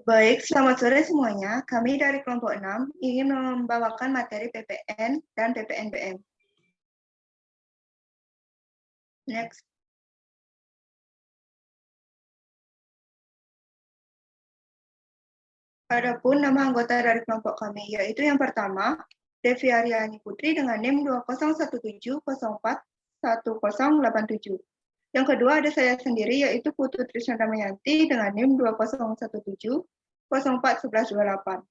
Baik, selamat sore semuanya. Kami dari kelompok 6 ingin membawakan materi PPN dan PPNBM. Next. Adapun nama anggota dari kelompok kami, yaitu yang pertama, Devi Aryani Putri dengan NIM 2017041087. Yang kedua ada saya sendiri, yaitu Putu Trisna Damayanti dengan NIM 2017041128.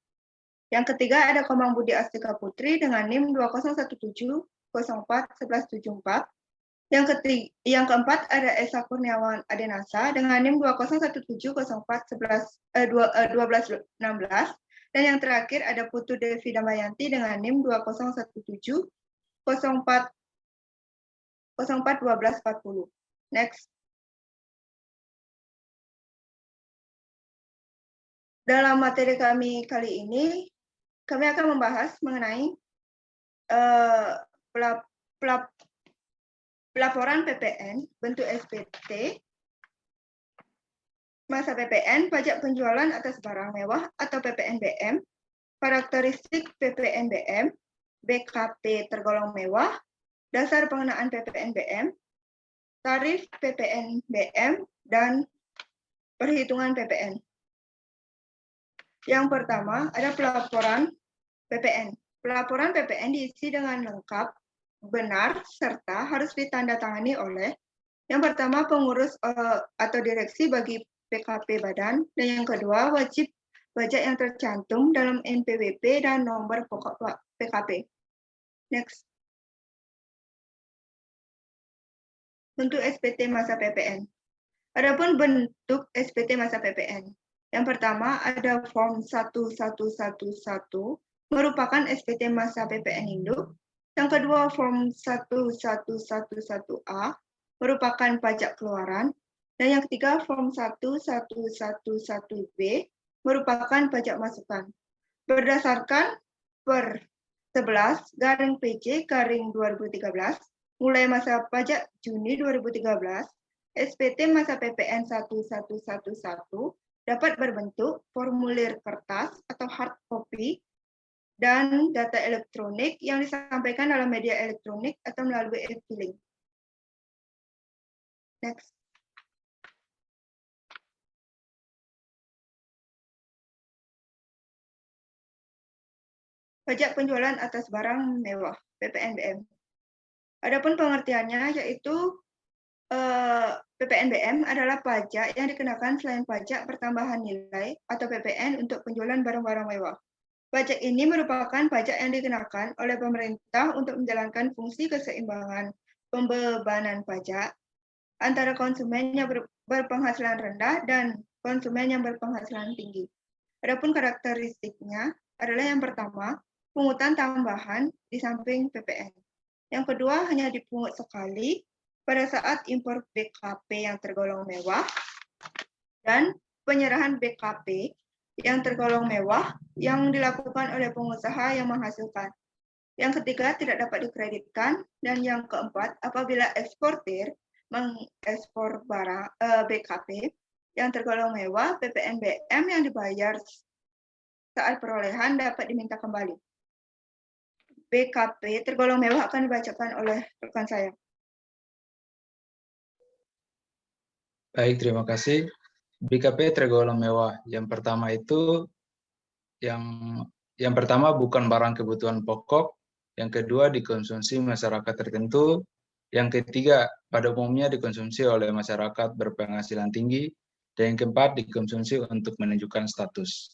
Yang ketiga ada Komang Budi Astika Putri dengan NIM 2017041174. Yang keempat ada Esa Kurniawan Adenasa dengan NIM 2017041216. Dan yang terakhir ada Putu Devi Damayanti dengan NIM 2017041240. Next. Dalam materi kami kali ini, kami akan membahas mengenai pelaporan PPN, bentuk SPT, masa PPN, pajak penjualan atas barang mewah atau PPNBM, karakteristik PPNBM, BKP tergolong mewah, dasar pengenaan PPNBM, tarif PPNBM, dan perhitungan PPN. Yang pertama ada pelaporan PPN. Pelaporan PPN diisi dengan lengkap, benar, serta harus ditandatangani oleh yang pertama pengurus atau direksi bagi PKP badan, dan yang kedua wajib pajak yang tercantum dalam NPWP dan nomor pokok PKP. Next. Bentuk SPT masa PPN. Adapun bentuk SPT masa PPN. Yang pertama ada form 1111 merupakan SPT masa PPN induk. Yang kedua form 1111A merupakan pajak keluaran. Dan yang ketiga form 1111B merupakan pajak masukan. Berdasarkan per 11/PJ/2013 mulai masa pajak Juni 2013, SPT masa PPN 1111 dapat berbentuk formulir kertas atau hard copy dan data elektronik yang disampaikan dalam media elektronik atau melalui e-filing. Next. Pajak penjualan atas barang mewah, PPNBM. Adapun pengertiannya yaitu PPNBM adalah pajak yang dikenakan selain pajak pertambahan nilai atau PPN untuk penjualan barang-barang mewah. Pajak ini merupakan pajak yang dikenakan oleh pemerintah untuk menjalankan fungsi keseimbangan pembebanan pajak antara konsumen yang berpenghasilan rendah dan konsumen yang berpenghasilan tinggi. Adapun karakteristiknya adalah yang pertama, pungutan tambahan di samping PPN. Yang kedua, hanya dipungut sekali pada saat impor BKP yang tergolong mewah, dan penyerahan BKP yang tergolong mewah yang dilakukan oleh pengusaha yang menghasilkan. Yang ketiga, tidak dapat dikreditkan. Dan yang keempat, apabila eksportir mengekspor barang BKP yang tergolong mewah, PPNBM yang dibayar saat perolehan dapat diminta kembali. BKP tergolong mewah akan dibacakan oleh rekan saya. Baik, terima kasih. BKP tergolong mewah. Yang pertama itu yang pertama bukan barang kebutuhan pokok, yang kedua dikonsumsi masyarakat tertentu, yang ketiga pada umumnya dikonsumsi oleh masyarakat berpenghasilan tinggi, dan yang keempat dikonsumsi untuk menunjukkan status.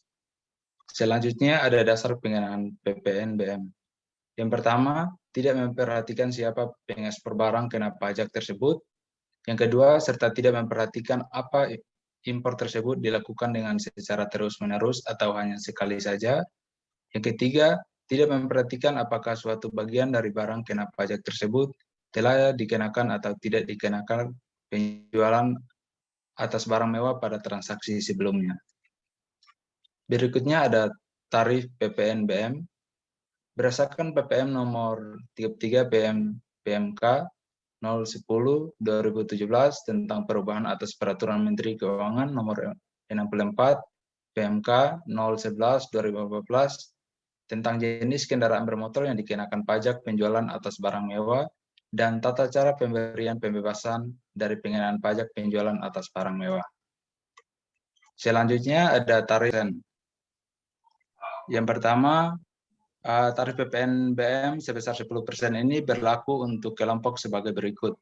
Selanjutnya ada dasar pengenaan PPNBM. Yang pertama, tidak memperhatikan siapa pengekspor barang kena pajak tersebut. Yang kedua, serta tidak memperhatikan apa impor tersebut dilakukan dengan secara terus-menerus atau hanya sekali saja. Yang ketiga, tidak memperhatikan apakah suatu bagian dari barang kena pajak tersebut telah dikenakan atau tidak dikenakan penjualan atas barang mewah pada transaksi sebelumnya. Berikutnya ada tarif PPNBM. Berdasarkan PPM nomor 33 PMK 010/2017 tentang perubahan atas Peraturan Menteri Keuangan nomor 64 PMK 011/2014 tentang jenis kendaraan bermotor yang dikenakan pajak penjualan atas barang mewah dan tata cara pemberian pembebasan dari pengenaan pajak penjualan atas barang mewah. Selanjutnya ada tarif. Yang pertama, tarif PPNBM sebesar 10% ini berlaku untuk kelompok sebagai berikut.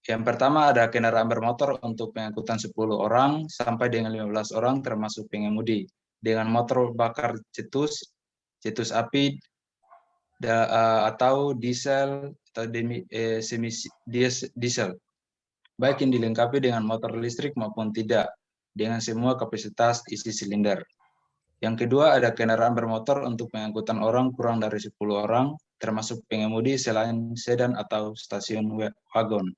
Yang pertama ada kendaraan bermotor untuk pengangkutan 10 orang sampai dengan 15 orang termasuk pengemudi dengan motor bakar cetus api atau diesel atau semi diesel, baik yang dilengkapi dengan motor listrik maupun tidak, dengan semua kapasitas isi silinder. Yang kedua ada kendaraan bermotor untuk pengangkutan orang kurang dari 10 orang termasuk pengemudi selain sedan atau stasiun wagon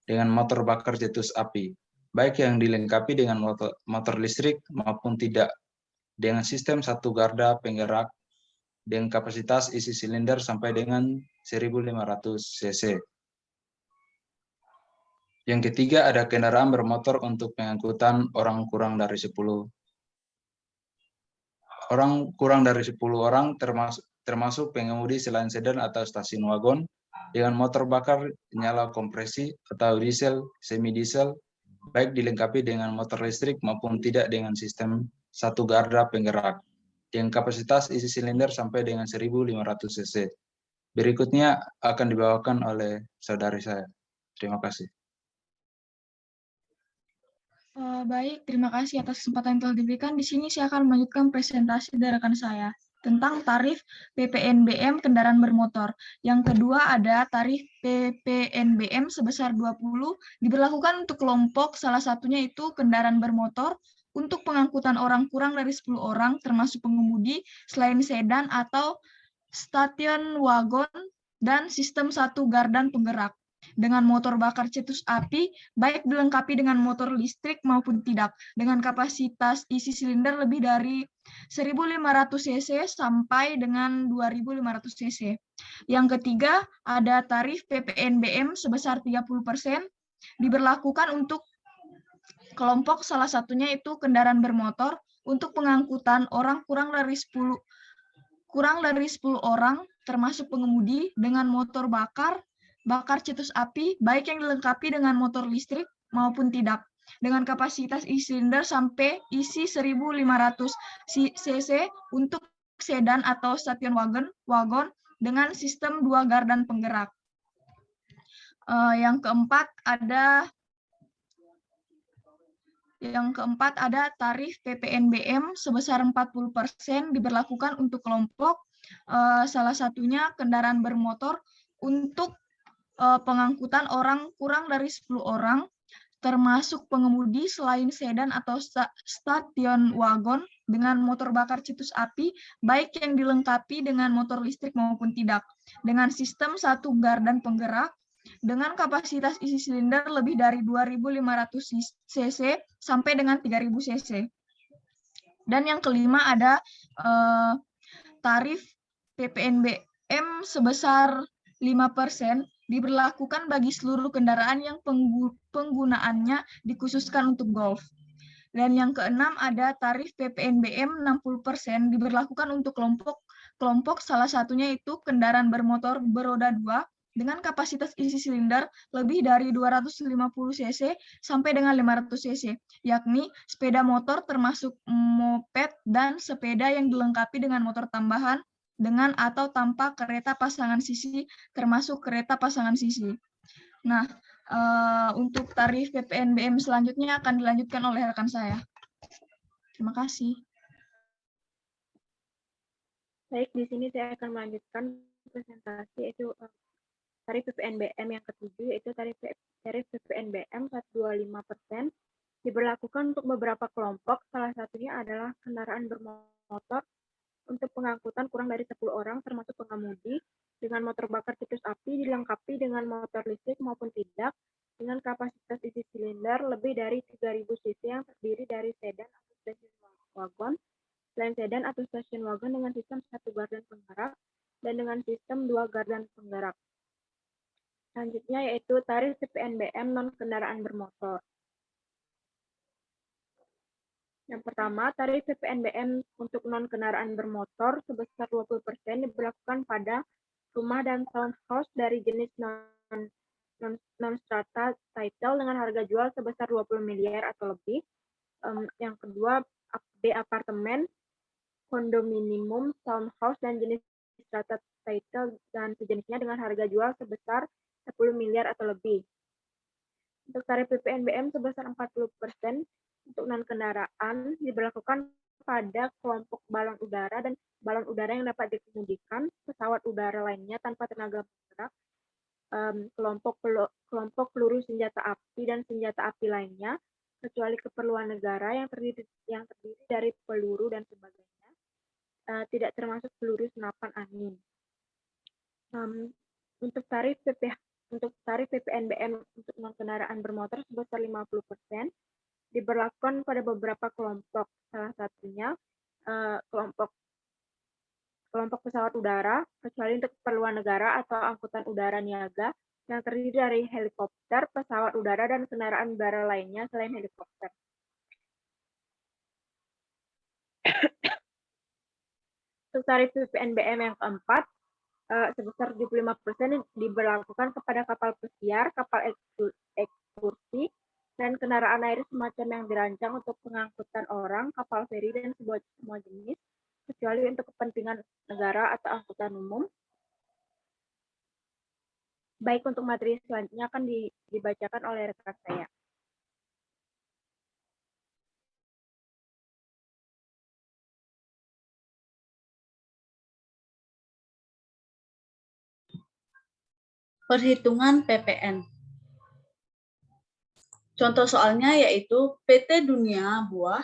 dengan motor bakar cetus api, baik yang dilengkapi dengan motor listrik maupun tidak, dengan sistem satu garda penggerak dengan kapasitas isi silinder sampai dengan 1.500 cc. Yang ketiga ada kendaraan bermotor untuk pengangkutan orang kurang dari 10 orang termasuk pengemudi selain sedan atau stasiun wagon dengan motor bakar nyala kompresi atau diesel, semi diesel, baik dilengkapi dengan motor listrik maupun tidak dengan sistem satu garda penggerak dengan kapasitas isi silinder sampai dengan 1.500 cc. Berikutnya akan dibawakan oleh saudari saya. Terima kasih. Baik, terima kasih atas kesempatan yang telah diberikan. Di sini saya akan melanjutkan presentasi dari rekan saya tentang tarif PPNBM kendaraan bermotor. Yang kedua ada tarif PPNBM sebesar 20 diberlakukan untuk kelompok, salah satunya itu kendaraan bermotor untuk pengangkutan orang kurang dari 10 orang termasuk pengemudi selain sedan atau stasiun wagon dan sistem satu gardan penggerak dengan motor bakar cetus api, baik dilengkapi dengan motor listrik maupun tidak, dengan kapasitas isi silinder lebih dari 1.500 cc sampai dengan 2.500 cc. Yang ketiga, ada tarif PPNBM sebesar 30% diberlakukan untuk kelompok, salah satunya itu kendaraan bermotor untuk pengangkutan orang kurang dari 10 orang termasuk pengemudi dengan motor bakar cetus api, baik yang dilengkapi dengan motor listrik maupun tidak, dengan kapasitas isi silinder sampai isi 1.500 cc untuk sedan atau stasiun wagon dengan sistem dua gardan penggerak. Yang keempat ada tarif PPNBM sebesar 40% diberlakukan untuk kelompok, salah satunya kendaraan bermotor untuk pengangkutan orang kurang dari 10 orang, termasuk pengemudi selain sedan atau stasiun wagon dengan motor bakar cetus api, baik yang dilengkapi dengan motor listrik maupun tidak, dengan sistem satu gardan penggerak, dengan kapasitas isi silinder lebih dari 2.500 cc sampai dengan 3.000 cc. Dan yang kelima ada tarif PPNBM sebesar 5% diberlakukan bagi seluruh kendaraan yang penggunaannya dikhususkan untuk golf. Dan yang keenam ada tarif PPNBM 60% diberlakukan untuk kelompok salah satunya itu kendaraan bermotor beroda 2 dengan kapasitas isi silinder lebih dari 250 cc sampai dengan 500 cc, yakni sepeda motor termasuk moped dan sepeda yang dilengkapi dengan motor tambahan dengan atau tanpa kereta pasangan sisi termasuk kereta pasangan sisi. Nah, untuk tarif PPNBM selanjutnya akan dilanjutkan oleh rekan saya. Terima kasih. Baik, di sini saya akan melanjutkan presentasi yaitu tarif PPNBM yang ketujuh, yaitu tarif PPNBM 125% diberlakukan untuk beberapa kelompok, salah satunya adalah kendaraan bermotor untuk pengangkutan kurang dari 10 orang termasuk pengemudi dengan motor bakar cetus api dilengkapi dengan motor listrik maupun tidak, dengan kapasitas isi silinder lebih dari 3.000 cc yang terdiri dari sedan atau stasiun wagon, selain sedan atau stasiun wagon dengan sistem satu gardan penggerak dan dengan sistem dua gardan penggerak. Selanjutnya yaitu tarif PPNBM non kendaraan bermotor. Yang pertama, tarif PPNBM untuk non-kendaraan bermotor sebesar 20% diberlakukan pada rumah dan townhouse dari jenis non-strata title dengan harga jual sebesar 20 miliar atau lebih. Yang kedua, B apartemen, kondominium, townhouse, dan jenis strata title dan sejenisnya dengan harga jual sebesar 10 miliar atau lebih. Untuk tarif PPNBM sebesar 40% untuk non-kendaraan diberlakukan pada kelompok balon udara dan balon udara yang dapat dikemudikan, pesawat udara lainnya tanpa tenaga bergerak, kelompok peluru senjata api dan senjata api lainnya, kecuali keperluan negara yang terdiri dari peluru dan sebagainya, tidak termasuk peluru senapan angin. Untuk tarif PPNBM untuk non-kendaraan bermotor sebesar 50% diberlakukan pada beberapa kelompok, salah satunya kelompok pesawat udara, kecuali untuk keperluan negara atau angkutan udara niaga yang terdiri dari helikopter, pesawat udara, dan kendaraan udara lainnya selain helikopter. Untuk tarif PPNBM yang keempat, sebesar 75% diberlakukan kepada kapal pesiar, kapal ekskursi, dan kendaraan air semacam yang dirancang untuk pengangkutan orang, kapal feri, dan semua jenis, kecuali untuk kepentingan negara atau angkutan umum. Baik, untuk materi selanjutnya akan dibacakan oleh rekan saya. Perhitungan PPN. Contoh soalnya yaitu PT Dunia Buah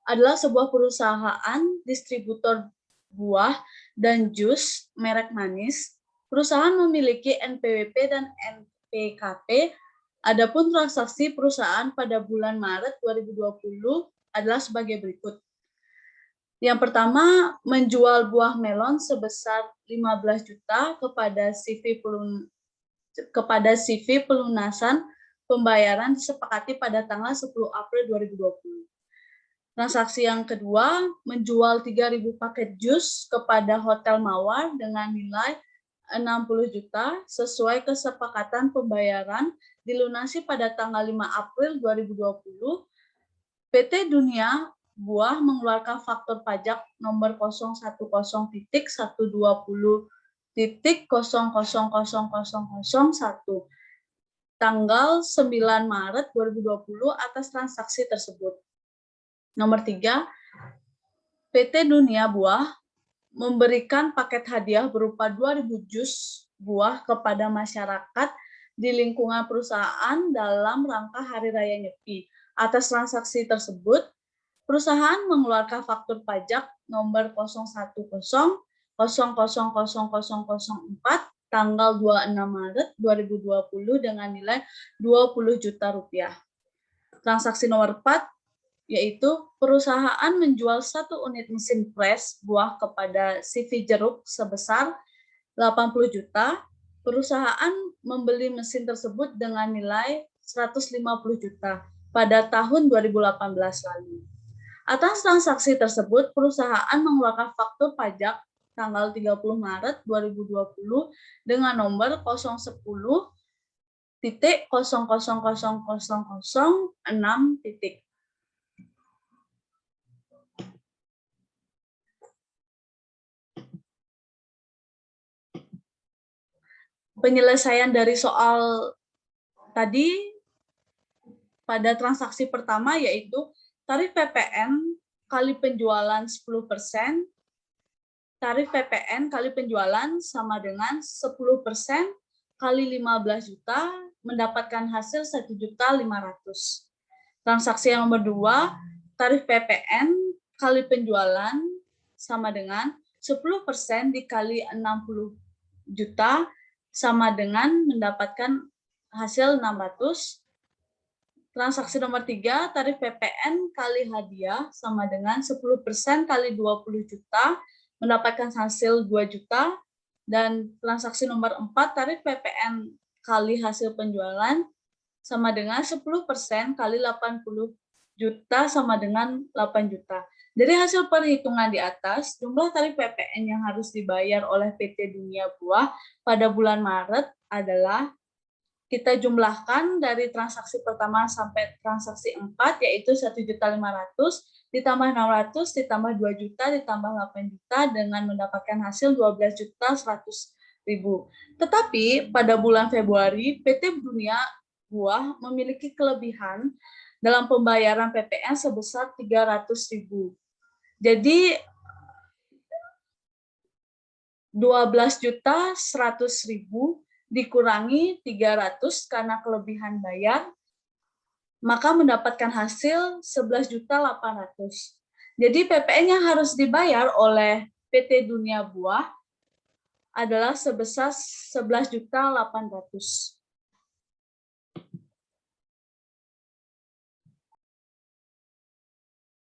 adalah sebuah perusahaan distributor buah dan jus merek manis. Perusahaan memiliki NPWP dan NPKP. Adapun transaksi perusahaan pada bulan Maret 2020 adalah sebagai berikut. Yang pertama, menjual buah melon sebesar 15 juta kepada CV pelunasan pembayaran disepakati pada tanggal 10 April 2020. Transaksi yang kedua, menjual 3.000 paket jus kepada Hotel Mawar dengan nilai 60 juta sesuai kesepakatan pembayaran dilunasi pada tanggal 5 April 2020. PT Dunia Buah mengeluarkan faktur pajak nomor 010.120.000.00001 tanggal 9 Maret 2020 atas transaksi tersebut. Nomor 3, PT Dunia Buah memberikan paket hadiah berupa 2.000 jus buah kepada masyarakat di lingkungan perusahaan dalam rangka Hari Raya Nyepi. Atas transaksi tersebut, perusahaan mengeluarkan faktur pajak nomor 010.000.004 tanggal 26 Maret 2020 dengan nilai 20 juta rupiah. Transaksi nomor 4 yaitu perusahaan menjual 1 unit mesin pres buah kepada CV Jeruk sebesar 80 juta. Perusahaan membeli mesin tersebut dengan nilai 150 juta pada tahun 2018 lalu. Atas transaksi tersebut, perusahaan mengeluarkan faktur pajak tanggal 30 Maret 2020 dengan nomor 010.0000006. Penyelesaian dari soal tadi pada transaksi pertama yaitu tarif PPN kali penjualan 10%, tarif PPN kali penjualan sama dengan 10% kali 15 juta mendapatkan hasil 1.500.000. Transaksi yang nomor 2, tarif PPN kali penjualan sama dengan 10% dikali 60 juta sama dengan mendapatkan hasil 600. Transaksi nomor 3, tarif PPN kali hadiah sama dengan 10% kali 20 juta mendapatkan hasil 2 juta. Dan transaksi nomor 4, tarif PPN kali hasil penjualan sama dengan 10% kali 80 juta sama dengan 8 juta. Dari hasil perhitungan di atas, jumlah tarif PPN yang harus dibayar oleh PT Dunia Buah pada bulan Maret adalah kita jumlahkan dari transaksi pertama sampai transaksi 4, yaitu 1.500.000 ditambah 600 ditambah 2 juta ditambah 8 juta dengan mendapatkan hasil 12.100.000. Tetapi pada bulan Februari, PT Dunia Buah memiliki kelebihan dalam pembayaran PPN sebesar 300.000. Jadi 12.100.000 dikurangi 300 karena kelebihan bayar, maka mendapatkan hasil 11.800.000. Jadi PPN yang harus dibayar oleh PT Dunia Buah adalah sebesar 11.800.000.